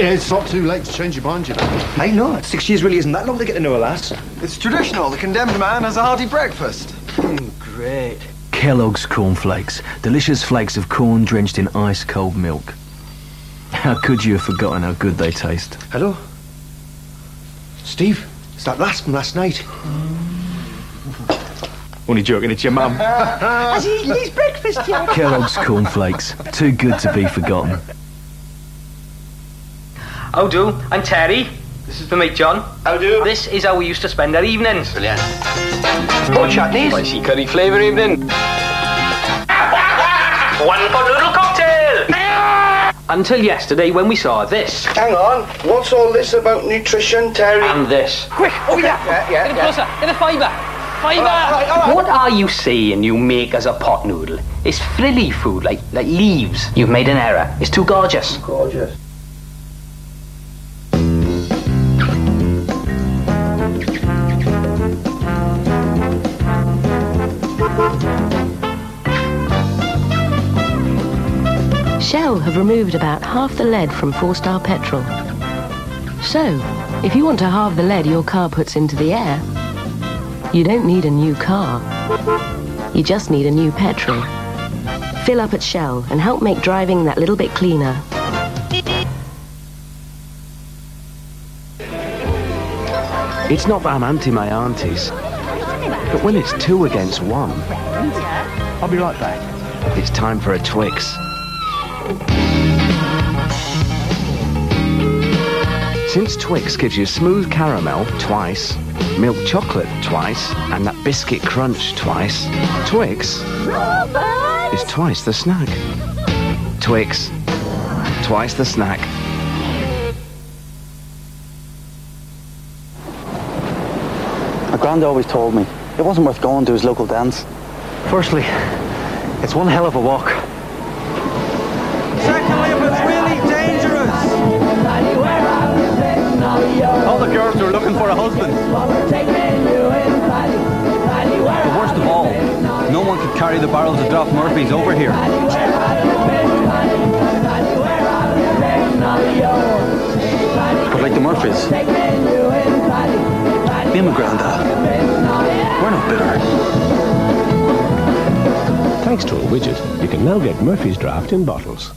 It's not too late to change your mind, you know. I know. 6 years really isn't that long to get to know a lass. It's traditional. The condemned man has a hearty breakfast. Great. Kellogg's cornflakes. Delicious flakes of corn drenched in ice-cold milk. How could you have forgotten how good they taste? Hello? Steve, it's that lass from last night. Only joking, it's your mum. Has he eaten his breakfast yet? Kellogg's cornflakes. Too good to be forgotten. How do? I'm Terry. This is the mate John. How do? This is how we used to spend our evenings. Brilliant. More chutneys. Spicy curry flavour evening. 1 pot noodle cocktail. Until yesterday when we saw this. Hang on, what's all this about nutrition, Terry? And this. Quick! Oh, yeah. Get it closer. Get the fibre. Fibre. All right. What are you saying you make as a pot noodle? It's frilly food, like leaves. You've made an error. It's too gorgeous. Gorgeous. Shell have removed about half the lead from 4-star petrol. So, if you want to halve the lead your car puts into the air, you don't need a new car. You just need a new petrol. Fill up at Shell and help make driving that little bit cleaner. It's not that I'm anti my aunties, but when it's 2 against 1, I'll be right back. it's time for a Twix. Since Twix gives you smooth caramel twice, milk chocolate twice, and that biscuit crunch twice, Twix is twice the snack. Twix, twice the snack. My granddad always told me it wasn't worth going to his local dance. Firstly, it's one hell of a walk. Secondly, if it's really dangerous. All the girls are looking for a husband. But worst of all, no one could carry the barrels of Doff Murphys over here. But like the Murphys, me and my granddad, we're not bitter. Thanks to a widget, you can now get Murphy's Draft in bottles.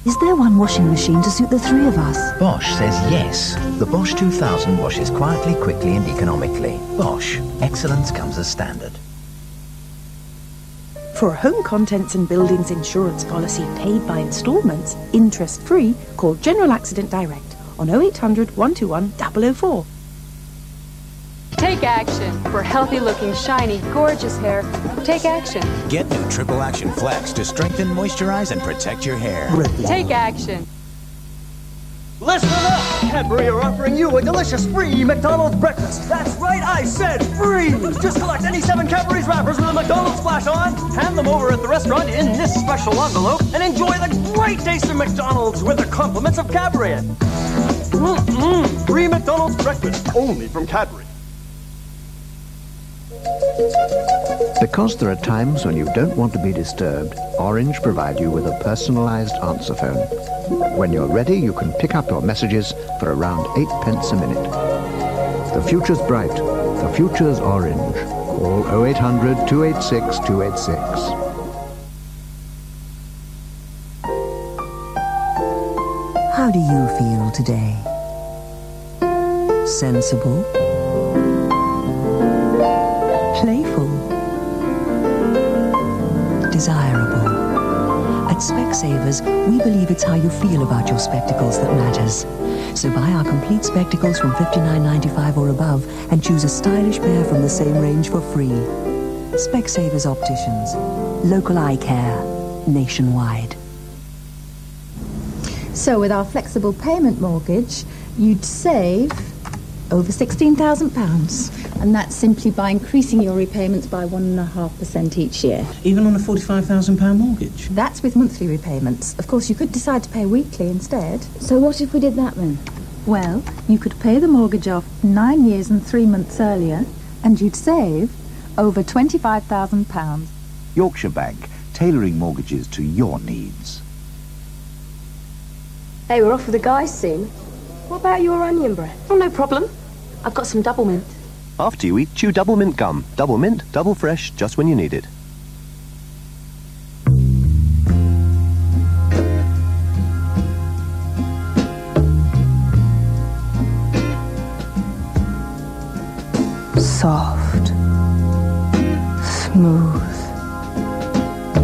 Is there one washing machine to suit the 3 of us? Bosch says yes. The Bosch 2000 washes quietly, quickly and economically. Bosch. Excellence comes as standard. For a home contents and buildings insurance policy paid by instalments, interest-free, call General Accident Direct on 0800 121 004. Take action. For healthy-looking, shiny, gorgeous hair, take action. Get new Triple Action Flex to strengthen, moisturize and protect your hair. Take action. Listen up! Cadbury are offering you a delicious free McDonald's breakfast. That's right, I said free! Just select any 7 Cadbury's wrappers with a McDonald's splash on, hand them over at the restaurant in this special envelope, and enjoy the great taste of McDonald's with the compliments of Cadbury. Free McDonald's breakfast, only from Cadbury. Because there are times when you don't want to be disturbed, Orange provide you with a personalised answer phone. When you're ready, you can pick up your messages for around 8p a minute. The future's bright. The future's Orange. Call 0800 286 286. How do you feel today? Sensible? Playful? Desirable? At Specsavers, we believe it's how you feel about your spectacles that matters. So buy our complete spectacles from $59.95 or above and choose a stylish pair from the same range for free. Specsavers Opticians. Local eye care. Nationwide. So with our flexible payment mortgage, you'd save over £16,000. And that's simply by increasing your repayments by 1.5% each year. Even on a £45,000 mortgage? That's with monthly repayments. Of course, you could decide to pay weekly instead. So what if we did that then? Well, you could pay the mortgage off 9 years and 3 months earlier, and you'd save over £25,000. Yorkshire Bank, tailoring mortgages to your needs. Hey, we're off with the guys soon. What about your onion bread? Oh, no problem. I've got some double mint. After you eat, chew double mint gum. Double mint, double fresh, just when you need it. Soft, smooth,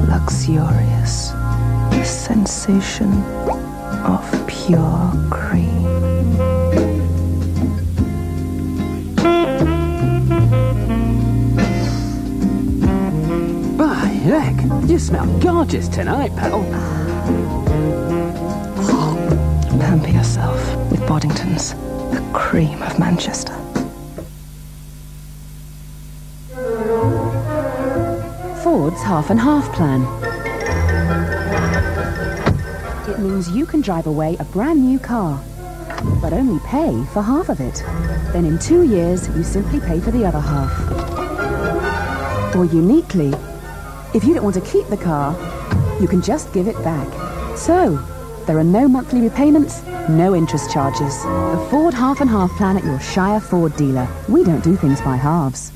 luxurious, the sensation of pure cream. By heck, you smell gorgeous tonight, pal. Pamper yourself with Boddington's, the cream of Manchester. Ford's half and half plan. It means you can drive away a brand new car, but only pay for half of it. Then in 2 years, you simply pay for the other half. Or uniquely, if you don't want to keep the car, you can just give it back. So, there are no monthly repayments, no interest charges. The Ford half and half plan at your Shire Ford dealer. We don't do things by halves.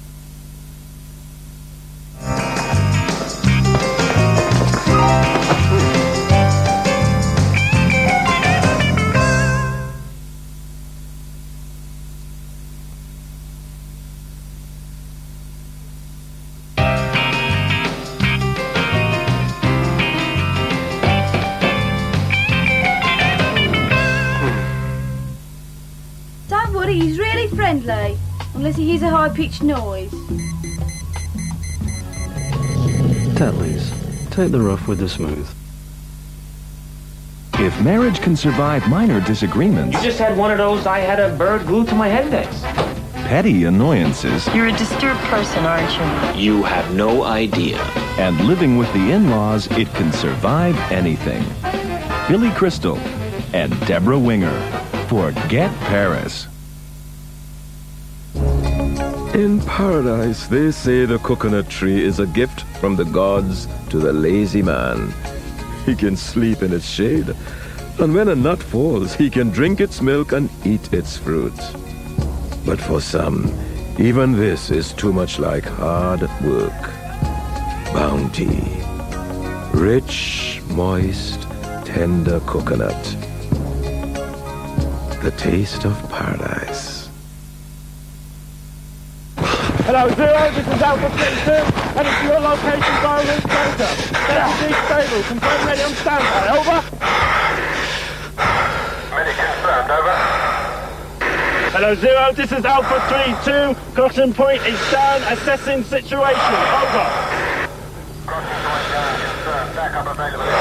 He's really friendly, unless he hears a high-pitched noise. Tetley's, take the rough with the smooth. If marriage can survive minor disagreements, You just had one of those I had a bird glued to my head days. petty annoyances, You're a disturbed person, aren't you? you have no idea. And living with the in-laws, it can survive anything. Billy Crystal and Deborah Winger for Get Paris. In paradise, they say the coconut tree is a gift from the gods to the lazy man. He can sleep in its shade, and when a nut falls, he can drink its milk and eat its fruit. But for some, even this is too much like hard work. Bounty. Rich, moist, tender coconut. The taste of paradise. Hello, Zero, this is Alpha 32, and it's your location via route data. Deputy stable, confirm ready on standby, over. Medic confirmed, over. Hello, Zero, this is Alpha 32, crossing point is down, assessing situation, over. Crossing point down, confirmed, backup availability.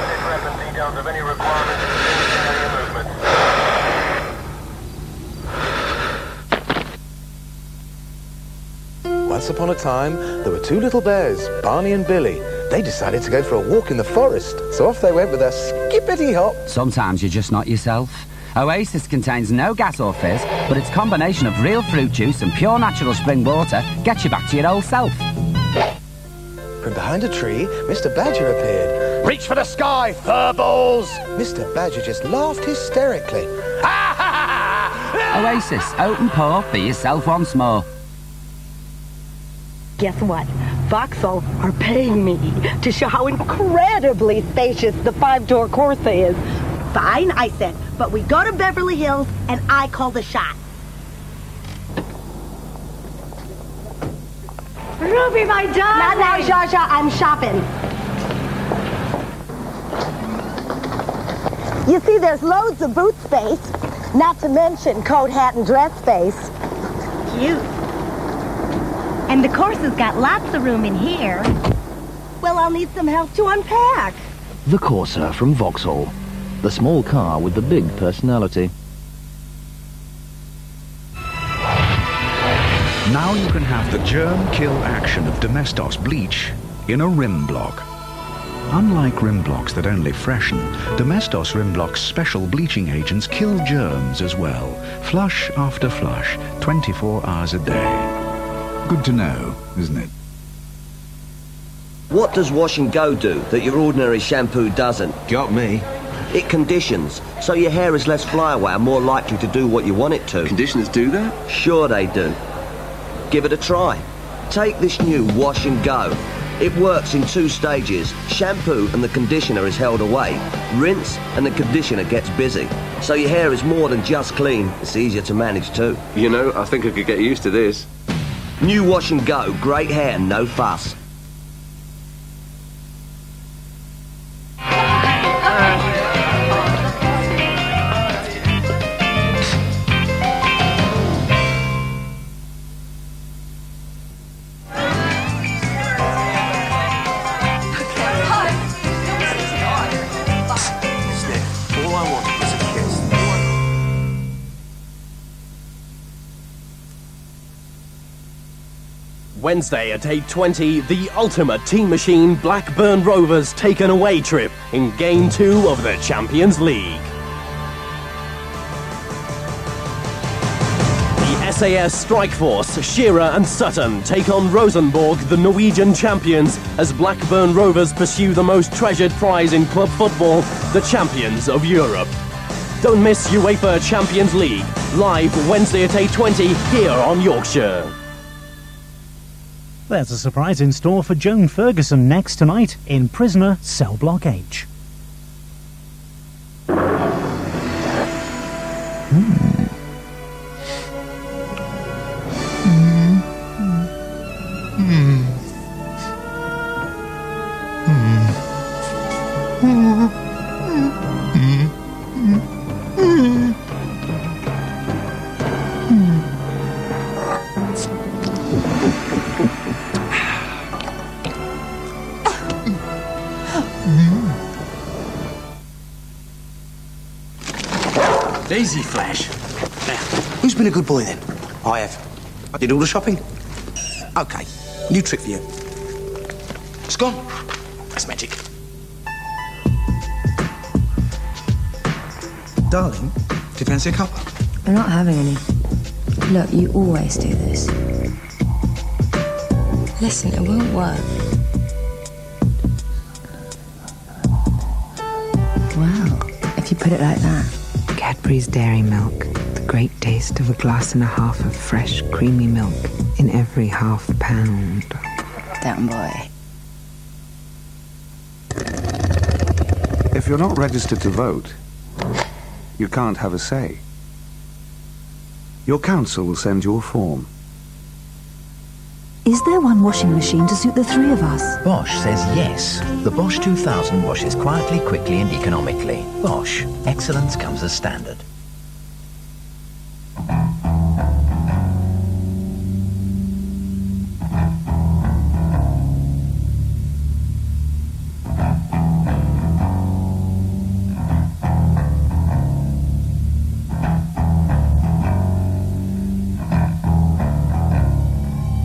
This weapon details of any requirements for area movement. Once upon a time, there were two little bears, Barney and Billy. They decided to go for a walk in the forest, so off they went with a skippity-hop. Sometimes you're just not yourself. Oasis contains no gas or fizz, but its combination of real fruit juice and pure natural spring water gets you back to your old self. From behind a tree, Mr. Badger appeared. Reach for the sky, furballs! Mr. Badger just laughed hysterically. Oasis, open paw, be yourself once more. Guess what? Vauxhall are paying me to show how incredibly spacious the 5-door Corsa is. Fine, I said, but we go to Beverly Hills and I call the shots. Ruby, my darling! Now, Shasha, I'm shopping. You see, there's loads of boot space, not to mention coat, hat, and dress space. Cute. And the Corsa's got lots of room in here. Well, I'll need some help to unpack. The Corsa from Vauxhall. The small car with the big personality. Now you can have the germ kill action of Domestos bleach in a rim block. Unlike rim blocks that only freshen, Domestos rim blocks' special bleaching agents kill germs as well, flush after flush, 24 hours a day. Good to know, isn't it? What does Wash and Go do that your ordinary shampoo doesn't? Got me. It conditions, so your hair is less flyaway and more likely to do what you want it to. Conditioners do that? Sure they do. Give it a try. Take this new Wash and Go. It works in 2 stages. Shampoo and the conditioner is held away. Rinse and the conditioner gets busy. So your hair is more than just clean. It's easier to manage too. You know, I think I could get used to this. New Wash and Go. Great hair, no fuss. Wednesday at 8:20, the ultimate team machine Blackburn Rovers take an away trip in Game 2 of the Champions League. The SAS Strike Force, Shearer and Sutton take on Rosenborg, the Norwegian champions, as Blackburn Rovers pursue the most treasured prize in club football, the champions of Europe. Don't miss UEFA Champions League, live Wednesday at 8:20 here on Yorkshire. There's a surprise in store for Joan Ferguson next tonight in Prisoner Cell Block H. Easy, Flash. Now, who's been a good boy then? I have. I did all the shopping. OK, new trick for you. It's gone. That's magic. Darling, do you fancy a cuppa? I'm not having any. Look, you always do this. Listen, it won't work. Wow, if you put it like that. Cadbury's Dairy Milk, the great taste of a glass and a half of fresh, creamy milk in every half pound. Damn boy. If you're not registered to vote, you can't have a say. Your council will send you a form. Is there one washing machine to suit the 3 of us? Bosch says yes. The Bosch 2000 washes quietly, quickly and economically. Bosch. Excellence comes as standard.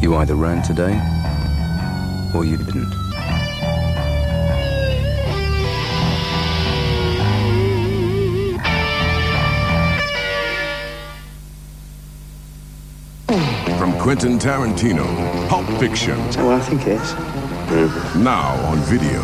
You either ran today, or you didn't. Quentin Tarantino, Pulp Fiction. Is that what I think it is? Now on video.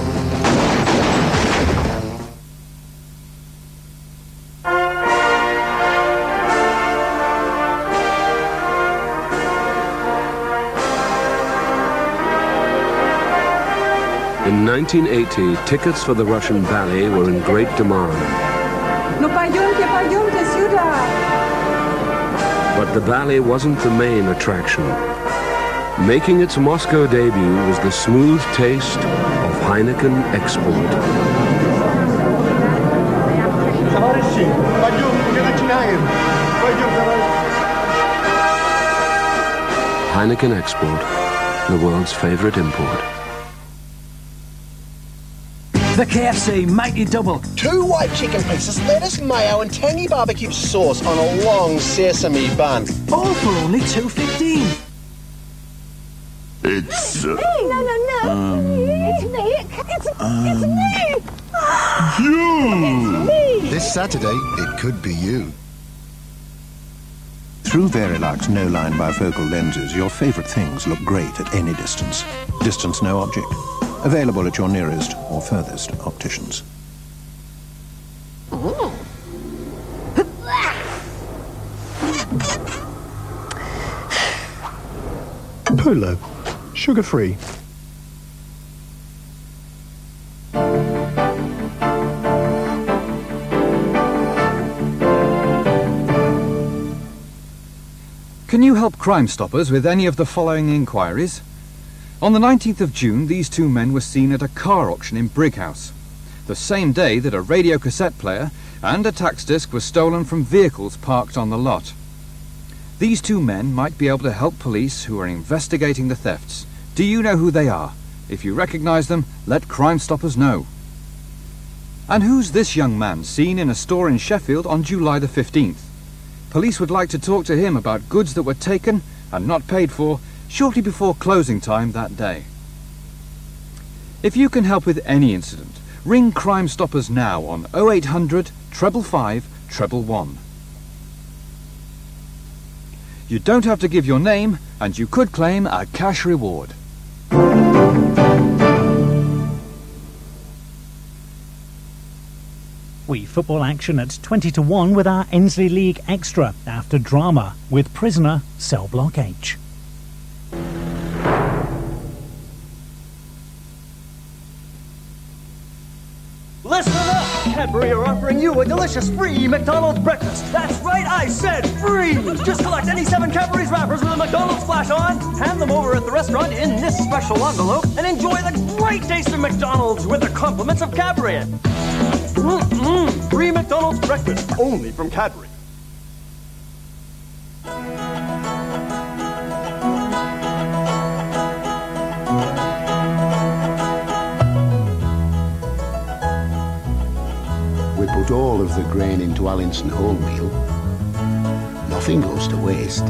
In 1980, tickets for the Russian ballet were in great demand. No, pойдемте сюда. But the ballet wasn't the main attraction. Making its Moscow debut was the smooth taste of Heineken Export. Heineken Export, the world's favorite import. The KFC Mighty Double. 2 white chicken pieces, lettuce, mayo and tangy barbecue sauce on a long sesame bun. All for only $2.15. It's... No. It's me. It's me. You! It's me. This Saturday, it could be you. Through Verilux no-line bifocal lenses, your favourite things look great at any distance. Distance no object. Available at your nearest or furthest opticians. Polo. Sugar-free. Can you help Crime Stoppers with any of the following inquiries? On the 19th of June, these 2 men were seen at a car auction in Brighouse, the same day that a radio cassette player and a tax disc were stolen from vehicles parked on the lot. These 2 men might be able to help police who are investigating the thefts. Do you know who they are? If you recognise them, let Crime Stoppers know. And who's this young man seen in a store in Sheffield on July the 15th? Police would like to talk to him about goods that were taken and not paid for shortly before closing time that day. If you can help with any incident, ring Crime Stoppers now on 0800 555 111. You don't have to give your name, and you could claim a cash reward. We football action at 20-1 with our Ensley League Extra after drama with Prisoner Cell Block H. Listen up! Cadbury are offering you a delicious free McDonald's breakfast. That's right, I said free! Just collect any 7 Cadbury's wrappers with a McDonald's flash on, hand them over at the restaurant in this special envelope, and enjoy the great taste of McDonald's with the compliments of Cadbury. Free McDonald's breakfast, only from Cadbury. We put all of the grain into Allinson wholemeal. Nothing goes to waste.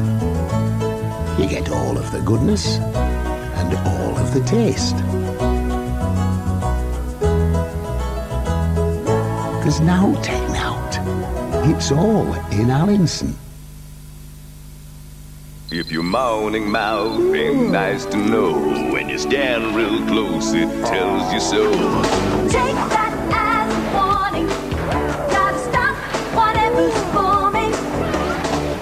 You get all of the goodness and all of the taste. There's no taking out. It's all in Allinson. If you're moaning mouth, ain't nice to know. When you stand real close, it tells you so. Take that as a warning. Gotta stop whatever's forming.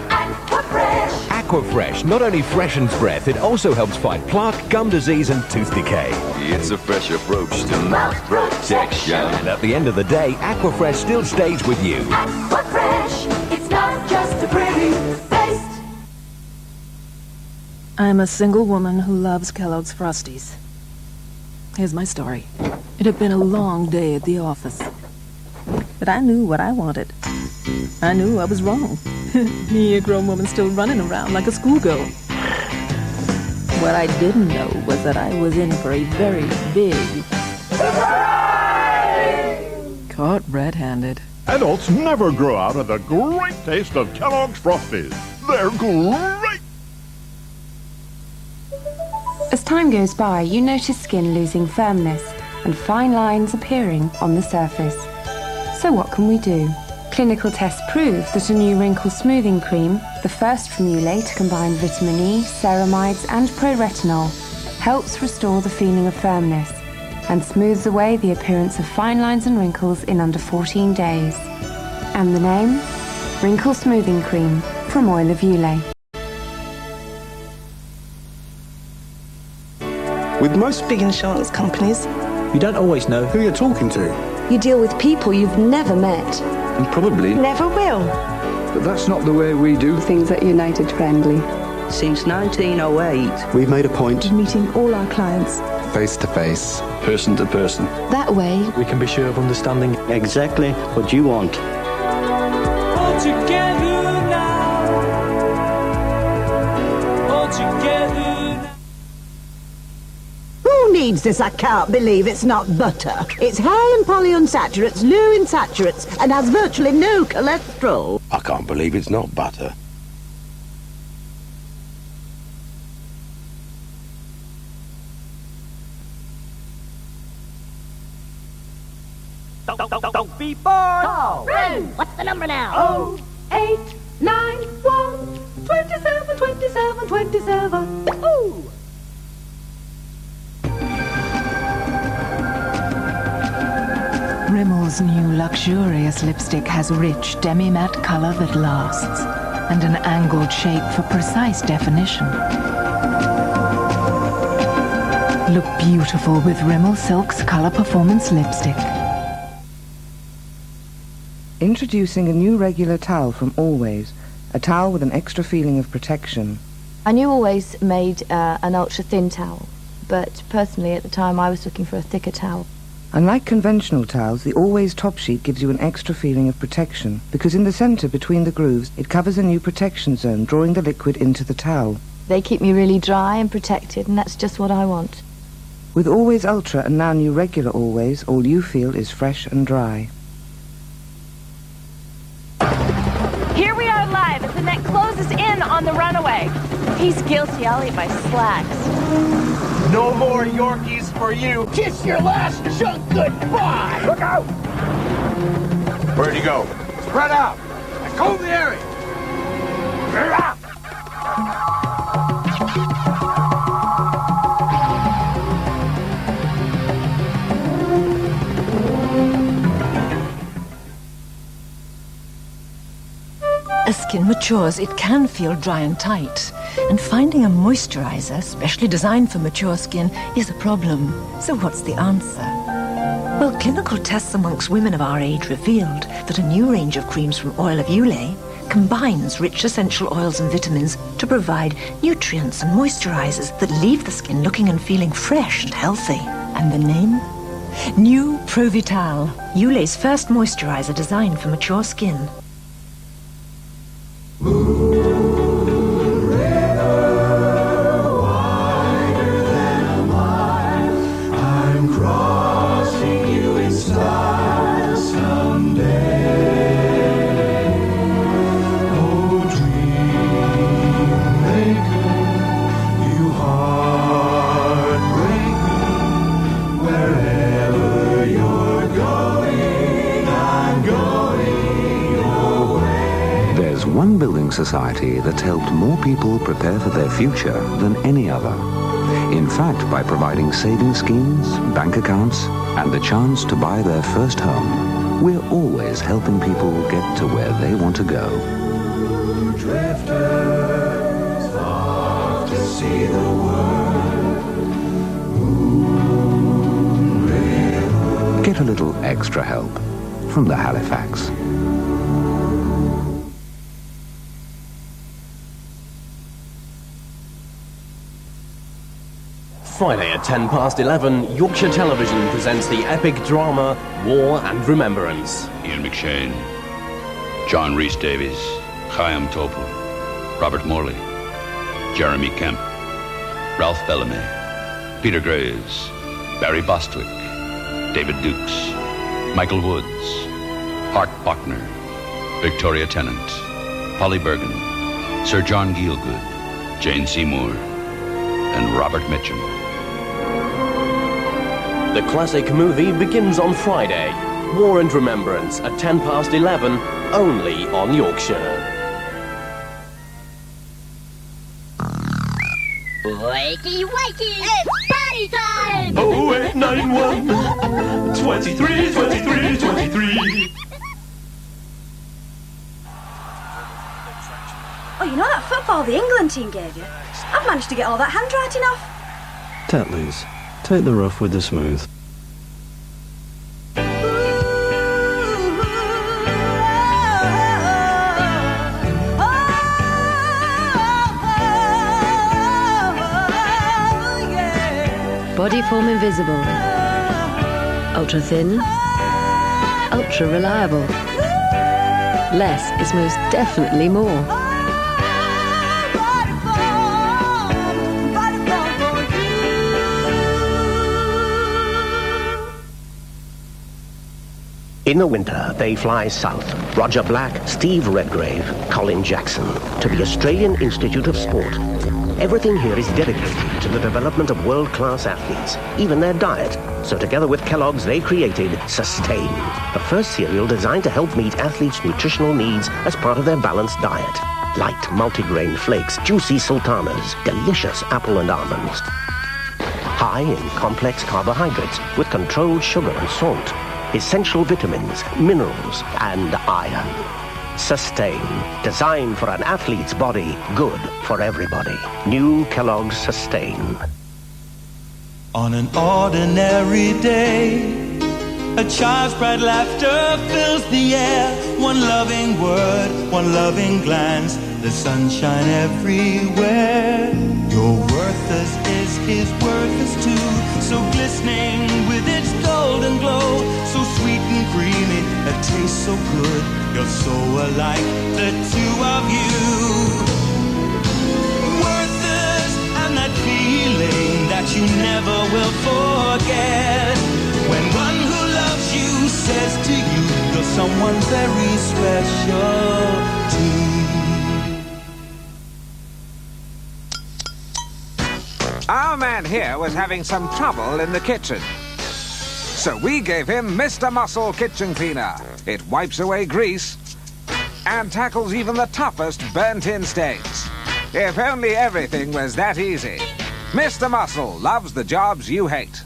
Aquafresh. Aquafresh not only freshens breath, it also helps fight plaque, gum disease and tooth decay. It's a fresh approach to mouth protection. And at the end of the day, Aquafresh still stays with you. Aquafresh. It's not just a pretty taste. I'm a single woman who loves Kellogg's Frosties. Here's my story. It had been a long day at the office. But I knew what I wanted. I knew I was wrong. Me, a grown woman still running around like a schoolgirl. What I didn't know was that I was in for a very big... Surprise! Caught red-handed. Adults never grow out of the great taste of Kellogg's Frosties. They're great! As time goes by, you notice skin losing firmness and fine lines appearing on the surface. So what can we do? Clinical tests prove that a new wrinkle smoothing cream, the first from Ulay to combine vitamin E, ceramides and pro-retinol, helps restore the feeling of firmness and smooths away the appearance of fine lines and wrinkles in under 14 days. And the name? Wrinkle Smoothing Cream from Oil of Ulay. With most big insurance companies, you don't always know who you're talking to. You deal with people you've never met. And probably never will. But that's not the way we do things at United Friendly. Since 1908, we've made a point of meeting all our clients face to face, person to person. That way, we can be sure of understanding exactly what you want. All together now. All together now. Who needs this? I can't believe it's not butter. It's high in polyunsaturates, low in saturates, and has virtually no cholesterol. I can't believe it's not butter. Don't be bored. Call. Ring. What's the number now? 0891 27 27 27. Ooh. Rimmel's new luxurious lipstick has rich demi-matte color that lasts and an angled shape for precise definition. Look beautiful with Rimmel Silk's Color Performance Lipstick. Introducing a new regular towel from Always, a towel with an extra feeling of protection. I knew Always made an ultra-thin towel, but personally at the time I was looking for a thicker towel. Unlike conventional towels, the Always top sheet gives you an extra feeling of protection, because in the centre between the grooves, it covers a new protection zone, drawing the liquid into the towel. They keep me really dry and protected, and that's just what I want. With Always Ultra and now new regular Always, all you feel is fresh and dry. Here we are live as the net closes in on the runaway. If he's guilty, I'll eat my slacks. No more Yorkies for you. Kiss your last chunk goodbye. Look out! Where'd he go? Spread out. And comb the area. As skin matures, it can feel dry and tight. And finding a moisturizer specially designed for mature skin is a problem. So what's the answer? Well, clinical tests amongst women of our age revealed that a new range of creams from Oil of Ulay combines rich essential oils and vitamins to provide nutrients and moisturizers that leave the skin looking and feeling fresh and healthy. And the name? New Provital, Ulay's first moisturizer designed for mature skin. One building society that's helped more people prepare for their future than any other. In fact, by providing saving schemes, bank accounts, and the chance to buy their first home, we're always helping people get to where they want to go. Drifters off to see the world. Get a little extra help from the Halifax. Friday at 11:10, Yorkshire Television presents the epic drama War and Remembrance. Ian McShane, John Rhys Davies, Chaim Topol, Robert Morley, Jeremy Kemp, Ralph Bellamy, Peter Graves, Barry Bostwick, David Dukes, Michael Woods, Hart Bochner, Victoria Tennant, Polly Bergen, Sir John Gielgud, Jane Seymour, and Robert Mitchum. The classic movie begins on Friday. War and Remembrance at 11:10 only on Yorkshire. Wakey, wakey! It's party time! 0891 23 23 23. Oh, you know that football the England team gave you? I've managed to get all that handwriting off. Tetley's. Take the rough with the smooth. Body form invisible. Ultra thin. Ultra reliable. Less is most definitely more. In the winter, they fly south. Roger Black, Steve Redgrave, Colin Jackson, to the Australian Institute of Sport. Everything here is dedicated to the development of world-class athletes, even their diet. So together with Kellogg's, they created Sustain, the first cereal designed to help meet athletes' nutritional needs as part of their balanced diet. Light multigrain flakes, juicy sultanas, delicious apple and almonds. High in complex carbohydrates with controlled sugar and salt. Essential vitamins, minerals, and iron. Sustain, designed for an athlete's body, good for everybody. New Kellogg's Sustain. On an ordinary day, a child's bright laughter fills the air. One loving word, one loving glance, the sunshine everywhere. Your worth is his worth is too, so glistening with its golden glow, so sweet and creamy, a taste so good. You're so alike, the two of you. Worthless, and that feeling that you never will forget. When one who loves you says to you, you're someone very special too. Our man here was having some trouble in the kitchen. So we gave him Mr. Muscle Kitchen Cleaner. It wipes away grease and tackles even the toughest burnt-in stains. If only everything was that easy. Mr. Muscle loves the jobs you hate.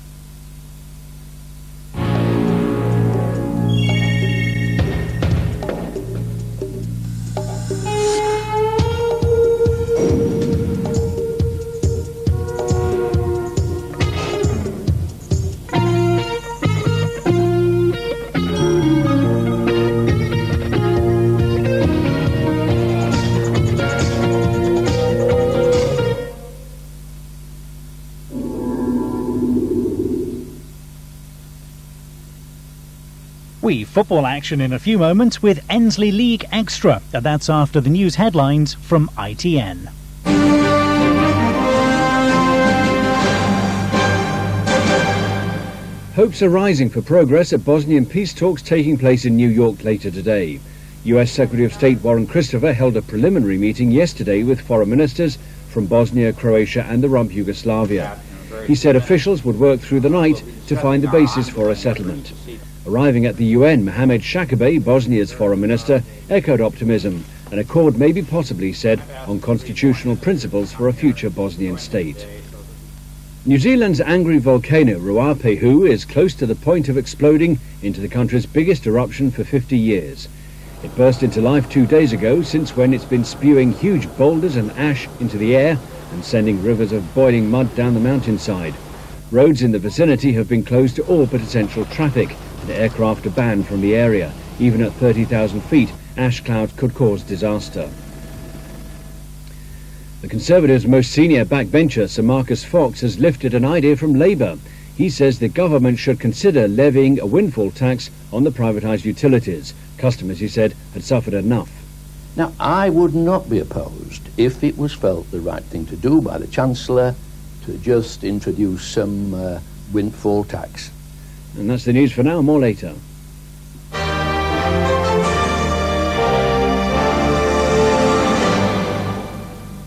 Football action in a few moments with Ensley League Extra. That's after the news headlines from ITN. Hopes are rising for progress at Bosnian peace talks taking place in New York later today. US Secretary of State Warren Christopher held a preliminary meeting yesterday with foreign ministers from Bosnia, Croatia and the rump Yugoslavia. He said officials would work through the night to find the basis for a settlement. Arriving at the UN, Mohamed Shakabay, Bosnia's foreign minister, echoed optimism. An accord may be possibly said on constitutional principles for a future Bosnian state. New Zealand's angry volcano Ruapehu is close to the point of exploding into the country's biggest eruption for 50 years. It burst into life 2 days ago, since when it's been spewing huge boulders and ash into the air and sending rivers of boiling mud down the mountainside. Roads in the vicinity have been closed to all but essential traffic, and aircraft are banned from the area. Even at 30,000 feet, ash clouds could cause disaster. The Conservatives' most senior backbencher, Sir Marcus Fox, has lifted an idea from Labour. He says the government should consider levying a windfall tax on the privatised utilities. Customers, he said, had suffered enough. Now, I would not be opposed if it was felt the right thing to do by the Chancellor to just introduce some windfall tax. And that's the news for now. More later.